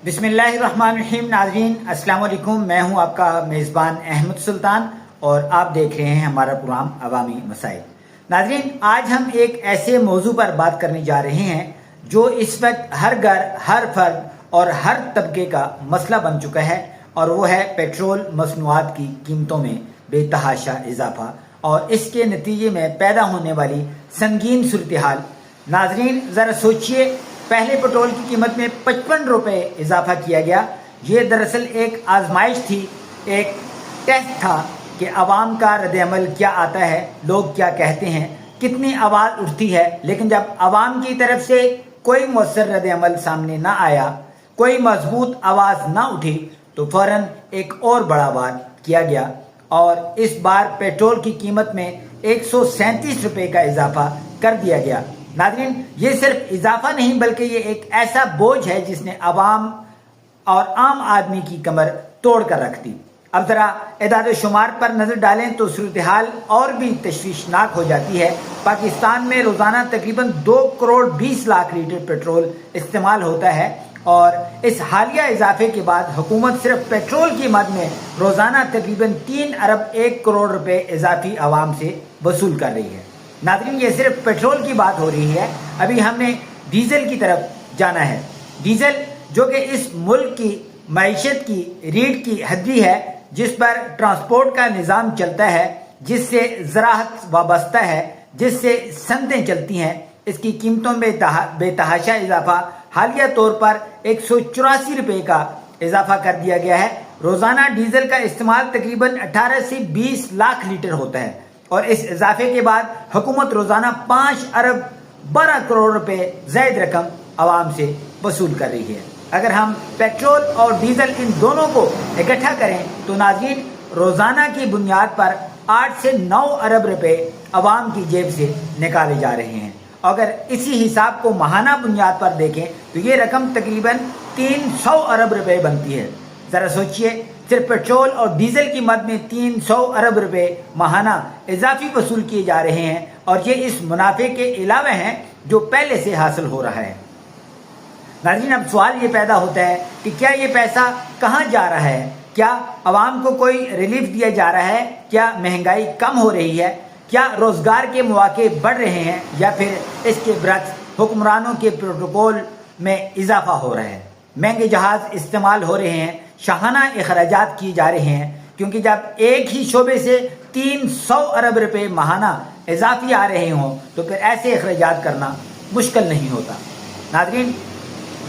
बिस्मिल्लाहिर्रहमानिर्रहीम। नाज़रीन अस्सलाम वालेकुम। मैं हूं आपका मेज़बान अहमद सुल्तान और आप देख रहे हैं हमारा प्रोग्राम अवामी मसाइल। नाज़रीन, आज हम एक ऐसे मौजू पर बात करने जा रहे हैं जो इस वक्त हर घर, हर फर्द और हर तबके का मसला बन चुका है, और वो है पेट्रोल मसनूआत की कीमतों में बेतहाशा इजाफा और इसके नतीजे में पैदा होने वाली संगीन सूरत हाल। नाज़रीन, ज़रा सोचिए, पहले पेट्रोल की कीमत में 55 रुपये इजाफा किया गया। ये दरअसल एक आजमाइश थी, एक टेस्ट था कि अवाम का रद्द-ए-अमल क्या आता है, लोग क्या कहते हैं, कितनी आवाज़ उठती है। लेकिन जब अवाम की तरफ से कोई मौसर रद्द-ए-अमल सामने ना आया, कोई मजबूत आवाज़ ना उठी, तो फ़ौरन एक और बड़ा वार किया गया और इस बार पेट्रोल की कीमत में 137 रुपये का इजाफा कर दिया गया। नाज़रीन, ये सिर्फ इजाफा नहीं बल्कि ये एक ऐसा बोझ है जिसने अवाम और आम आदमी की कमर तोड़ कर रख दी। अब ज़रा एदाद शुमार पर नज़र डालें तो सूरत हाल और भी तशवीशनाक हो जाती है। पाकिस्तान में रोज़ाना तकरीबन 2 करोड़ 20 लाख लीटर पेट्रोल इस्तेमाल होता है और इस हालिया इजाफे के बाद हुकूमत सिर्फ पेट्रोल की मद में रोज़ाना तकरीबन 3 अरब 1 करोड़ रुपए इजाफी आवाम से वसूल कर रही है। नाज़रीन, ये सिर्फ पेट्रोल की बात हो रही है, अभी हमने डीजल की तरफ जाना है। डीजल जो कि इस मुल्क की मईशत की रीढ़ की हड्डी है, जिस पर ट्रांसपोर्ट का निज़ाम चलता है, जिससे ज़राअत वाबस्ता है, जिससे सनतें चलती हैं, इसकी कीमतों में बेतहाशा इजाफा हालिया तौर पर 184 रुपये का इजाफा कर दिया गया है। रोज़ाना डीजल का इस्तेमाल तकरीबन 18 से 20 लाख लीटर होता है और इस इजाफे के बाद हुकूमत रोज़ाना 5 अरब 12 करोड़ रुपए ज़ायद रकम आवाम से वसूल कर रही है। अगर हम पेट्रोल और डीजल इन दोनों को इकट्ठा करें तो नाज़रीन, रोज़ाना की बुनियाद पर 8 से 9 अरब रुपए आवाम की जेब से निकाले जा रहे हैं। अगर इसी हिसाब को माहाना बुनियाद पर देखें तो ये रकम तकरीबन 300 अरब रुपए बनती है। ज़रा सोचिए, सिर्फ पेट्रोल और डीजल की मद में 300 अरब रुपए माहाना इजाफी वसूल किए जा रहे हैं और ये इस मुनाफे के अलावा हैं जो पहले से हासिल हो रहा है। नाज़रीन, अब सवाल ये पैदा होता है कि क्या ये पैसा कहाँ जा रहा है? क्या आवाम को कोई रिलीफ दिया जा रहा है? क्या महंगाई कम हो रही है? क्या रोज़गार के मौके बढ़ रहे हैं या फिर इसके बरक्स हुक्मरानों के प्रोटोकॉल में इजाफा हो रहा है? महंगे जहाज़ इस्तेमाल हो रहे हैं, शाहाना अखराजात किए जा रहे हैं, क्योंकि जब एक ही शोबे से 300 अरब रुपए माहाना इजाफी आ रहे हों तो फिर ऐसे अखराजात करना मुश्किल नहीं होता। नाज़रीन,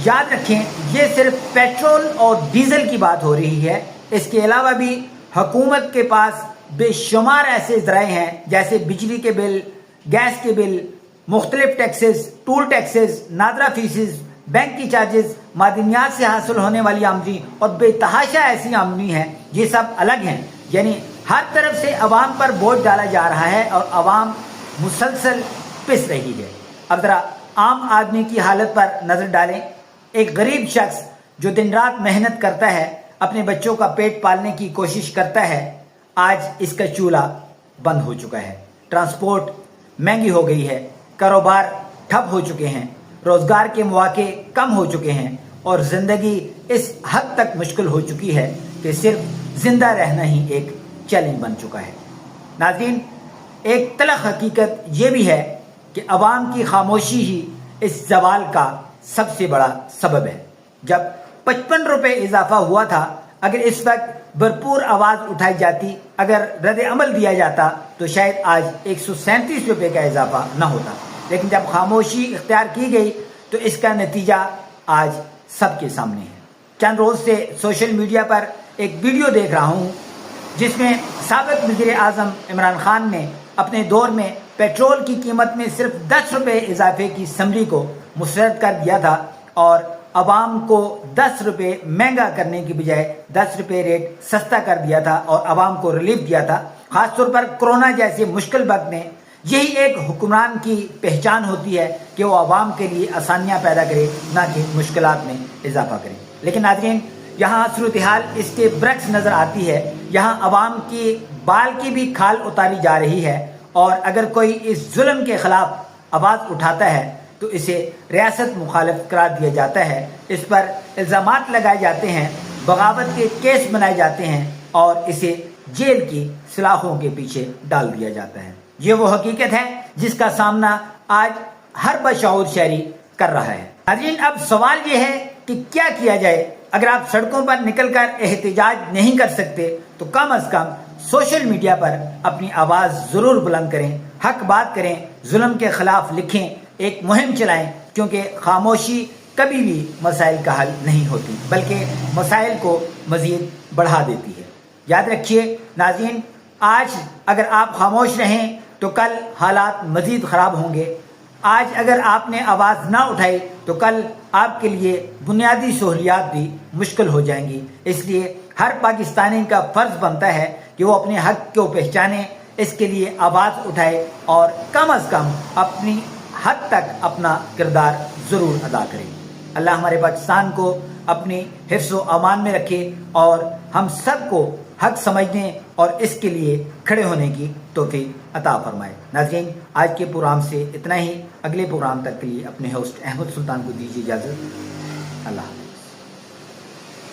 याद रखें, ये सिर्फ पेट्रोल और डीजल की बात हो रही है। इसके अलावा भी हुकूमत के पास बेशुमार ऐसे ज़राए हैं, जैसे बिजली के बिल, गैस के बिल, मुख्तलिफ taxes, tool taxes, NADRA faeces, bank की चार्जेस, मादनियात से हासिल होने वाली आमदनी और बेतहाशा ऐसी आमदनी है, ये सब अलग हैं। यानी हर तरफ से अवाम पर बोझ डाला जा रहा है और अवाम मुसलसल पिस रही है। अब ज़रा आम आदमी की हालत पर नज़र डालें। एक गरीब शख्स जो दिन रात मेहनत करता है, अपने बच्चों का पेट पालने की कोशिश करता है, आज इसका चूल्हा बंद हो चुका है। ट्रांसपोर्ट महंगी हो गई है, कारोबार ठप हो चुके हैं, रोज़गार के मौके कम हो चुके हैं और ज़िंदगी इस हद तक मुश्किल हो चुकी है कि सिर्फ ज़िंदा रहना ही एक चैलेंज बन चुका है। नाज़रीन, एक तलख हकीकत ये भी है कि अवाम की खामोशी ही इस जवाल का सबसे बड़ा सबब है। जब 55 रुपये इजाफा हुआ था, अगर इस वक्त भरपूर आवाज़ उठाई जाती, अगर रद्द-ए-अमल दिया जाता तो शायद आज 137 रुपये का इजाफा न होता। लेकिन जब खामोशी इख्तियार की गई तो इसका नतीजा आज सबके सामने है। चंद रोज़ से सोशल मीडिया पर एक वीडियो देख रहा हूँ जिसमें साबिक़ वज़ीर-ए-आज़म इमरान खान ने अपने दौर में पेट्रोल की कीमत में सिर्फ 10 रुपये इजाफे की समरी को मुस्तरद कर दिया था और अवाम को 10 रुपये महंगा करने की बजाय 10 रुपये रेट सस्ता कर दिया था और अवाम को रिलीफ दिया था। ख़ासतौर पर कोरोना जैसे मुश्किल वक्त में यही एक हुक्मरान की पहचान होती है कि वो आवाम के लिए आसानियाँ पैदा करे, ना कि मुश्किलात में इजाफा करे। लेकिन नाज़रीन, यहाँ सूरत हाल इसके बरक्स नज़र आती है। यहाँ अवाम की बाल की भी खाल उतारी जा रही है और अगर कोई इस जुल्म के ख़िलाफ़ आवाज़ उठाता है تو اسے ریاست مخالف قرار دیا جاتا ہے، اس پر الزامات لگائے جاتے ہیں، بغاوت کے کیس بنائے جاتے ہیں اور اسے جیل کی سلاخوں کے پیچھے ڈال دیا جاتا ہے۔ یہ وہ حقیقت ہے جس کا سامنا آج ہر بشعور شہری کر رہا ہے۔ ناظرین، اب سوال یہ ہے کہ کیا کیا جائے؟ اگر آپ سڑکوں پر نکل کر احتجاج نہیں کر سکتے تو کم از کم سوشل میڈیا پر اپنی آواز ضرور بلند کریں، حق بات کریں، ظلم کے خلاف لکھیں، ایک مہم چلائیں، کیونکہ خاموشی کبھی بھی مسائل کا حل نہیں ہوتی بلکہ مسائل کو مزید بڑھا دیتی ہے۔ یاد رکھیے ناظرین، آج اگر آپ خاموش رہیں تو کل حالات مزید خراب ہوں گے۔ آج اگر آپ نے آواز نہ اٹھائی تو کل آپ کے لیے بنیادی سہولیات بھی مشکل ہو جائیں گی۔ اس لیے ہر پاکستانی کا فرض بنتا ہے کہ وہ اپنے حق کو پہچانے، اس کے لیے آواز اٹھائے اور کم از کم اپنی حد تک اپنا کردار ضرور ادا کرے۔ اللہ ہمارے پاکستان کو اپنی حفظ و امان میں رکھے اور ہم سب کو حق سمجھنے اور اس کے لیے کھڑے ہونے کی توفیق عطا فرمائے۔ ناظرین، آج کے پروگرام سے اتنا ہی۔ اگلے پروگرام تک کے لیے اپنے ہوسٹ احمد سلطان کو دیجیے اجازت۔ اللہ حافظ۔